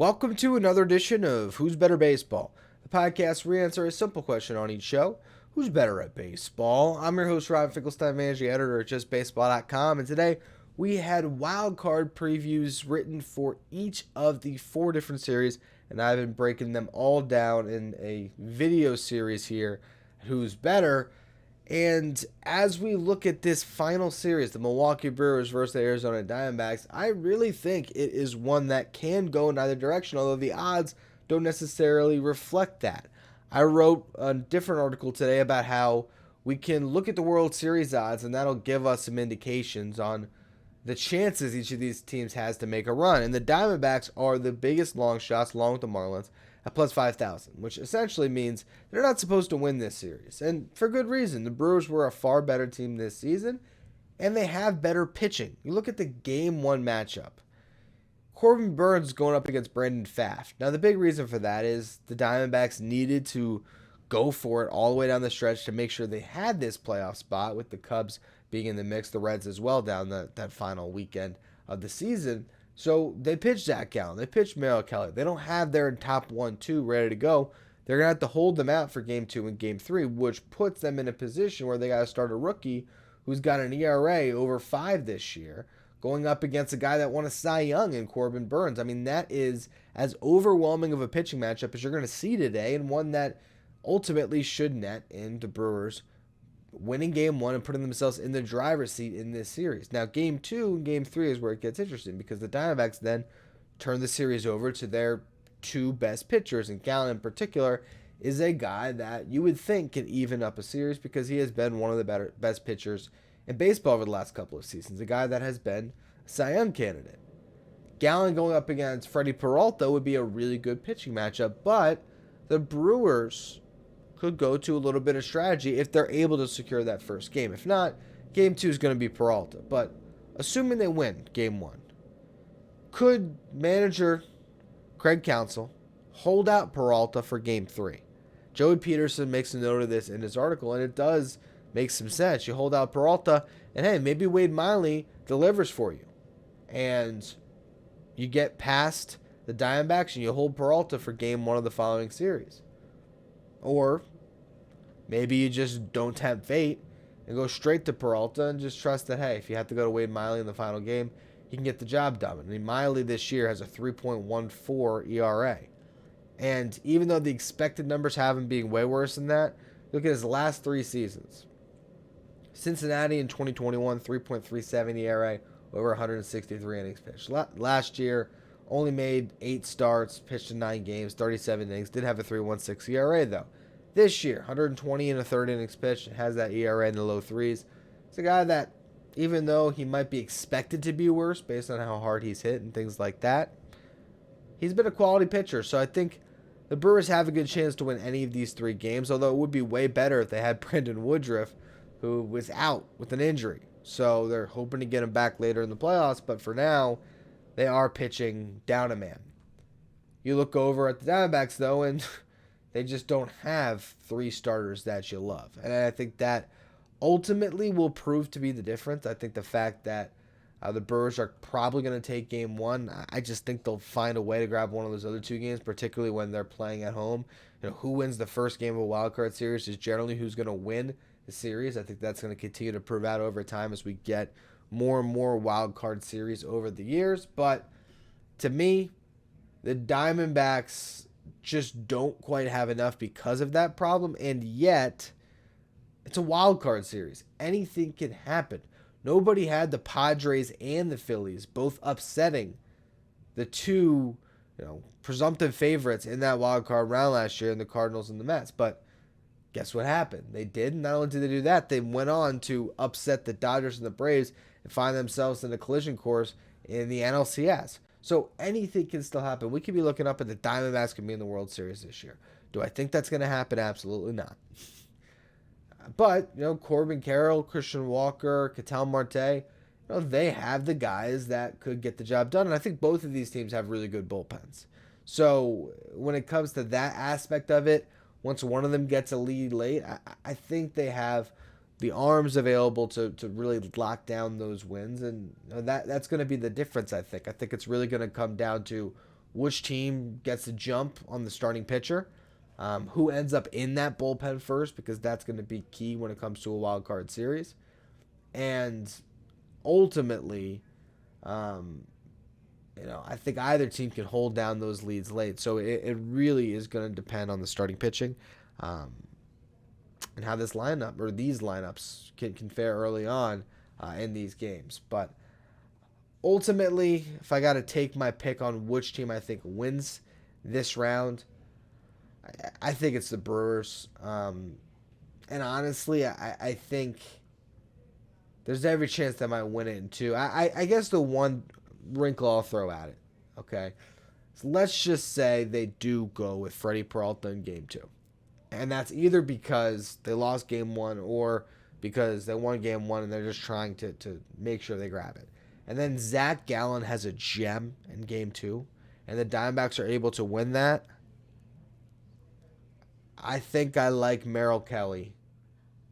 Welcome to another edition of Who's Better Baseball, the podcast where we answer a simple question on each show. Who's better at baseball? I'm your host, Ryan Finkelstein, managing editor at justbaseball.com, and today we had wild card previews written for each of the four different series, and I've been breaking them all down in a video series here, Who's Better. And as we look at this final series, the Milwaukee Brewers versus the Arizona Diamondbacks, I really think it is one that can go in either direction, although the odds don't necessarily reflect that. I wrote a different article today about how we can look at the World Series odds, and that'll give us some indications on the chances each of these teams has to make a run. And the Diamondbacks are the biggest long shots, along with the Marlins, at plus 5,000, which essentially means they're not supposed to win this series. And for good reason. The Brewers were a far better team this season, and they have better pitching. You look at the Game 1 matchup. Corbin Burnes going up against Brandon Pfaadt. Now, the big reason for that is the Diamondbacks needed to go for it all the way down the stretch to make sure they had this playoff spot, with the Cubs being in the mix, the Reds as well down that final weekend of the season. So they pitched Zach Gallen. They pitched Merrill. They don't have their top 1-2 ready to go. They're going to have to hold them out for Game 2 and Game 3, which puts them in a position where they got to start a rookie who's got an ERA over 5 this year, going up against a guy that won a Cy Young in Corbin Burnes. I mean, that is as overwhelming of a pitching matchup as you're going to see today, and one that ultimately should net in the Brewers winning Game 1 and putting themselves in the driver's seat in this series. Now, Game 2 and Game 3 is where it gets interesting, because the Diamondbacks then turn the series over to their two best pitchers, and Gallen in particular is a guy that you would think can even up a series because he has been one of the best pitchers in baseball over the last couple of seasons, a guy that has been a Cy Young candidate. Gallen going up against Freddie Peralta would be a really good pitching matchup, but the Brewers could go to a little bit of strategy if they're able to secure that first game. If not, Game 2 is going to be Peralta. But assuming they win Game 1, could manager Craig Counsell hold out Peralta for Game 3? Joey Peterson makes a note of this in his article, and it does make some sense. You hold out Peralta, and hey, maybe Wade Miley delivers for you. And you get past the Diamondbacks, and you hold Peralta for Game 1 of the following series. Or maybe you just don't tempt fate and go straight to Peralta and just trust that, hey, if you have to go to Wade Miley in the final game, he can get the job done. I mean, Miley this year has a 3.14 ERA. And even though the expected numbers have him being way worse than that, look at his last 3 seasons. Cincinnati in 2021, 3.37 ERA, over 163 innings pitched. Last year, only made 8 starts, pitched in 9 games, 37 innings. Did have a 3.16 ERA, though. This year, 120 and a third innings pitched, has that ERA in the low 3s. It's a guy that, even though he might be expected to be worse based on how hard he's hit and things like that, he's been a quality pitcher. So I think the Brewers have a good chance to win any of these 3 games, although it would be way better if they had Brandon Woodruff, who was out with an injury. So they're hoping to get him back later in the playoffs, but for now, they are pitching down a man. You look over at the Diamondbacks, though, and they just don't have 3 starters that you love. And I think that ultimately will prove to be the difference. I think the fact that the Brewers are probably going to take Game 1, I just think they'll find a way to grab one of those other 2 games, particularly when they're playing at home. You know, who wins the first game of a wild card series is generally who's going to win the series. I think that's going to continue to prove out over time as we get more and more wild card series over the years. But to me, the Diamondbacks just don't quite have enough because of that problem, and yet it's a wild card series. Anything can happen. Nobody had the Padres and the Phillies both upsetting the 2, presumptive favorites in that wild card round last year, in the Cardinals and the Mets. But guess what happened? They did. Not only did they do that, they went on to upset the Dodgers and the Braves and find themselves in a collision course in the NLCS. So anything can still happen. We could be looking up at the Diamondbacks could be in the World Series this year. Do I think that's going to happen? Absolutely not. But, Corbin Carroll, Christian Walker, Ketel Marte, they have the guys that could get the job done. And I think both of these teams have really good bullpens. So when it comes to that aspect of it, once one of them gets a lead late, I think they have the arms available to really lock down those wins. And that's going to be the difference, I think. I think it's really going to come down to which team gets the jump on the starting pitcher, who ends up in that bullpen first, because that's going to be key when it comes to a wild card series. And ultimately, I think either team can hold down those leads late. So it really is going to depend on the starting pitching, and how this lineup or these lineups can fare early on in these games. But ultimately, if I got to take my pick on which team I think wins this round, I think it's the Brewers. And honestly, I think there's every chance they might win it in two. I guess the one wrinkle I'll throw at it, okay? So let's just say they do go with Freddie Peralta in game two. And that's either because they lost game one or because they won game one and they're just trying to make sure they grab it. And then Zach Gallen has a gem in game two, and the Diamondbacks are able to win that. I think I like Merrill Kelly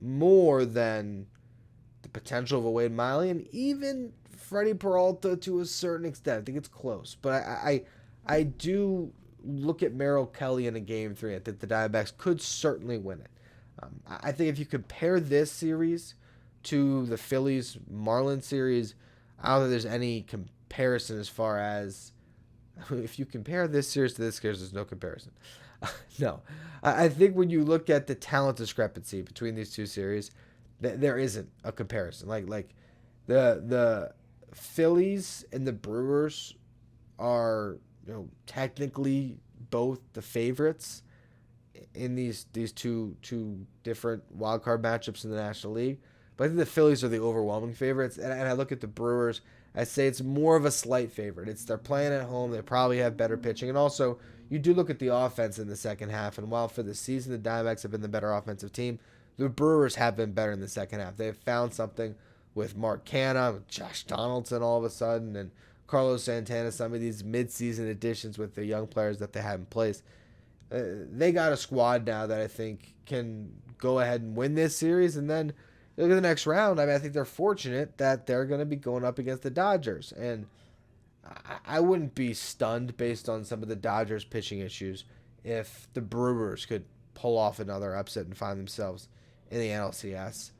more than the potential of a Wade Miley, and even Freddie Peralta to a certain extent. I think it's close. But I do look at Merrill Kelly in a game three. I think the Diamondbacks could certainly win it. I think if you compare this series to the Phillies-Marlins series, I don't think there's any comparison as far as if you compare this series to this series, there's no comparison. No. I think when you look at the talent discrepancy between these two series, there isn't a comparison. Like the Phillies and the Brewers are, technically both the favorites in these two different wild card matchups in the National League. But I think the Phillies are the overwhelming favorites, and I look at the Brewers, I say it's more of a slight favorite. They're playing at home, they probably have better pitching, and also you do look at the offense in the second half, and while for the season the Diamondbacks have been the better offensive team, the Brewers have been better in the second half. They've found something with Mark Canha, with Josh Donaldson all of a sudden, and Carlos Santana, some of these midseason additions with the young players that they have in place. They got a squad now that I think can go ahead and win this series. And then look at the next round. I think they're fortunate that they're going to be going up against the Dodgers. And I wouldn't be stunned based on some of the Dodgers pitching issues if the Brewers could pull off another upset and find themselves in the NLCS.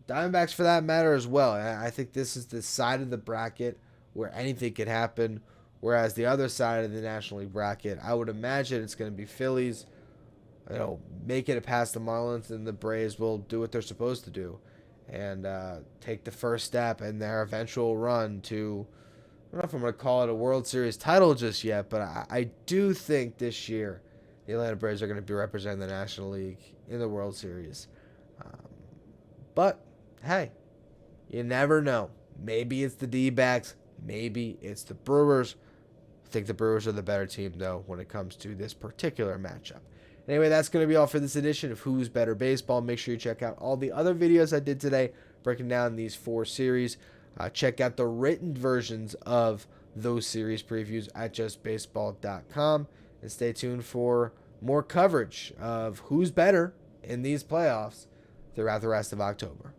Diamondbacks for that matter as well. I think this is the side of the bracket where anything could happen, whereas the other side of the National League bracket, I would imagine it's going to be Phillies, make it past the Marlins, and the Braves will do what they're supposed to do and take the first step in their eventual run to, I don't know if I'm going to call it a World Series title just yet, but I do think this year the Atlanta Braves are going to be representing the National League in the World Series. But, hey, you never know. Maybe it's the D-backs. Maybe it's the Brewers. I think the Brewers are the better team, though, when it comes to this particular matchup. Anyway, that's going to be all for this edition of Who's Better Baseball. Make sure you check out all the other videos I did today breaking down these 4 series. Check out the written versions of those series previews at justbaseball.com. And stay tuned for more coverage of who's better in these playoffs throughout the rest of October.